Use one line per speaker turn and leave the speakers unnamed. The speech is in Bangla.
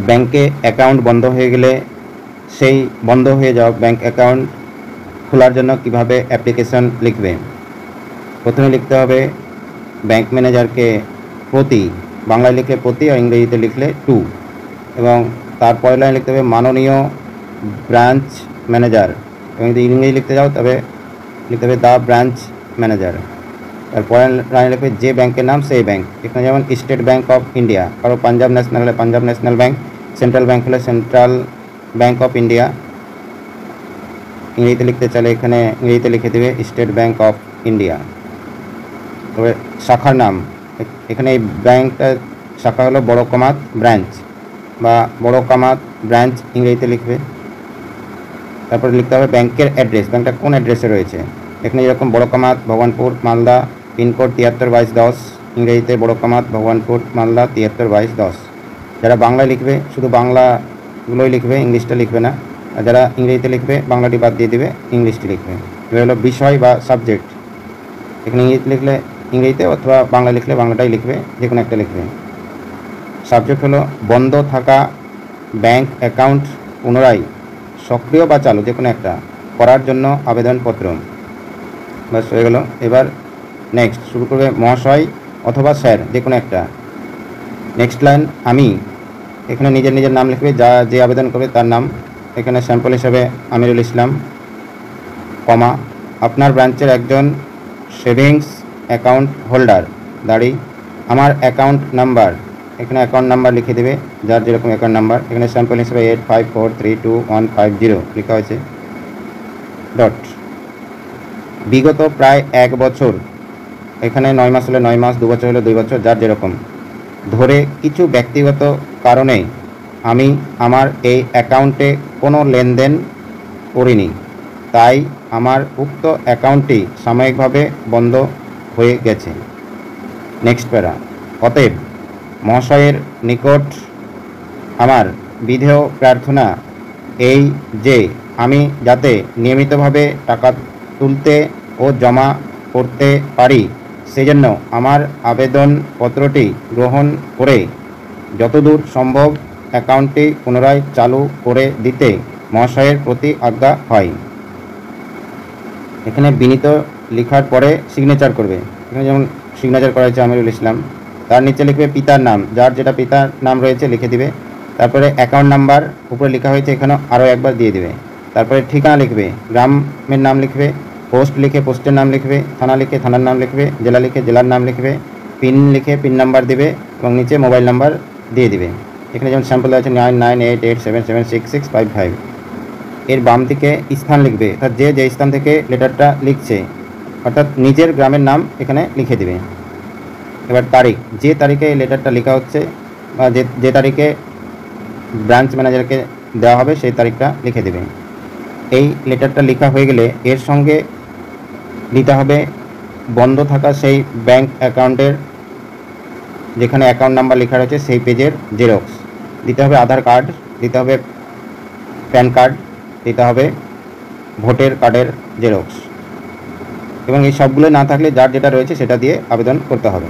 ব্যাংকে অ্যাকাউন্ট বন্ধ হয়ে গেলে সেই বন্ধ হয়ে যাওয়া ব্যাংক অ্যাকাউন্ট খোলার জন্য কিভাবে অ্যাপ্লিকেশন লিখবে। প্রথমে লিখতে হবে ব্যাংক ম্যানেজারকে প্রতি, বাংলায় লিখলে প্রতি আর ইংরেজিতে লিখলে টু, এবং তারপরের লাইনে লিখতে হবে মাননীয় ব্রাঞ্চ ম্যানেজার, এবং যদি ইংরেজি লিখতে যাও তবে লিখতে হবে দ্য ব্রাঞ্চ ম্যানেজার। তারপরের লাইনে লিখবে যে ব্যাংকের নাম সেই ব্যাংক, এখানে যেমন স্টেট ব্যাংক অফ ইন্ডিয়া, কারো পাঞ্জাব ন্যাশনাল হলে Punjab national bank, central bank হলে সেন্ট্রাল ব্যাংক অফ ইন্ডিয়া। ইংরেজিতে লিখতে চাইলে এখানে ইংরেজিতে লিখে দেবে স্টেট ব্যাংক অফ ইন্ডিয়া। তবে শাখার নাম, এখানে এই ব্যাংকটার শাখা হলো বড় কামাত ব্রাঞ্চ বা বড় কামাত ব্রাঞ্চ ইংরেজিতে লিখবে। তারপরে লিখতে হবে ব্যাংকের অ্যাড্রেস, ব্যাংকটা কোন অ্যাড্রেসে রয়েছে। এখানে যেরকম বড় কামাত ভগবানপুর মালদা, পিনকোড 732210, ইংরেজিতে বড় কামাত ভগবানপুর মালদা 732210। যারা বাংলায় লিখবে শুধু বাংলাগুলোই লিখবে, ইংলিশটা লিখবে না, আর যারা ইংরেজিতে লিখবে বাংলাটি বাদ দিয়ে দেবে, ইংলিশটি লিখবে। এবার হলো বিষয় বা সাবজেক্ট, এখানে ইংরেজিতে লিখলে ইংরেজিতে অথবা বাংলা লিখলে বাংলাটাই লিখবে, যে কোনো একটা লিখবে। সাবজেক্ট হলো বন্ধ থাকা ব্যাংক অ্যাকাউন্ট পুনরায় সক্রিয় বা চালু যে কোনো একটা করার জন্য আবেদনপত্র। বাস হয়ে গেল। এবার নেক্সট শুরু করবে মহাশয় অথবা স্যার, যে কোনো একটা। নেক্সট লাইন আমি, এখানে নিজের নিজের নাম লিখবে, যে আবেদন করবে তার নাম। এখানে স্যাম্পল হিসাবে আমিরুল ইসলাম, কমা আপনার ব্রাঞ্চের একজন সেভিংস অ্যাকাউন্ট হোল্ডার দাঁড়ি, আমার অ্যাকাউন্ট নাম্বার, এখানে অ্যাকাউন্ট নাম্বার লিখে দেবে যার যেরকম অ্যাকাউন্ট নাম্বার। এখানে স্যাম্পল হিসেবে 85432150 লেখা হয়েছে, ডট। বিগত প্রায় 1 বছর, এখানে 9 মাস হলে 9 মাস, 2 বছর হলে 2 বছর, যার যেরকম ধরে কিছু ব্যক্তিগত কারণে আমি আমার এই অ্যাকাউন্টে কোনো লেনদেন করিনি, তাই আমার উক্ত অ্যাকাউন্টটি সাময়িকভাবে বন্ধ হয়ে গেছে। নেক্সট প্যারা, অতএব মহাশয়ের নিকট আমার বিধেয় প্রার্থনা এই যে আমি যাতে নিয়মিতভাবে টাকা তুলতে ও জমা করতে পারি, সেজন্য আমার আবেদনপত্রটি গ্রহণ করে যতদূর সম্ভব অ্যাকাউন্টটি পুনরায় চালু করে দিতে মহাশয়ের প্রতি আজ্ঞা হয়। এখানে বিনীত লেখার পরে সিগনেচার করবে, এখানে যেমন সিগনেচার করা হয়েছে আমিরুল ইসলাম, তার নিচে লিখবে পিতার নাম, যার যেটা পিতার নাম রয়েছে লিখে দিবে। তারপরে অ্যাকাউন্ট নাম্বার উপরে লেখা হয়েছে এখানে আরও একবার দিয়ে দিবে। তারপরে ঠিকানা লিখবে, গ্রামের নাম লিখবে, পোস্ট লিখে পোস্টের নাম লিখবে, থানা লিখে থানার নাম লিখবে, জেলা লিখে জেলার নাম লিখবে, পিন লিখে পিন নাম্বার দেবে এবং নিচে মোবাইল নাম্বার দিয়ে দিবে। এখানে যেমন স্যাম্পল আছে 9988776655। এর বাম দিকে স্থান লিখবে, অর্থাৎ যে স্থান থেকে লেটারটা লিখছে, অর্থাৎ নিজের গ্রামের নাম এখানে লিখে দেবে। এবার তারিখ, যে তারিখে এই লেটারটা লেখা হচ্ছে বা যে তারিখে ব্রাঞ্চ ম্যানেজারকে দেওয়া হবে সেই তারিখটা লিখে দেবে। এই লেটারটা লেখা হয়ে গেলে এর সঙ্গে দিতে হবে বন্ধ থাকা সেই ব্যাংক অ্যাকাউন্টের যেখানে অ্যাকাউন্ট নাম্বার লেখা রয়েছে সেই পেজের জেরক্স দিতে হবে, আধার কার্ড দিতে হবে, প্যান কার্ড দিতে হবে, ভোটার কার্ডের জেরক্স, এবং এই সবগুলো না থাকলে যার যেটা রয়েছে সেটা দিয়ে আবেদন করতে হবে।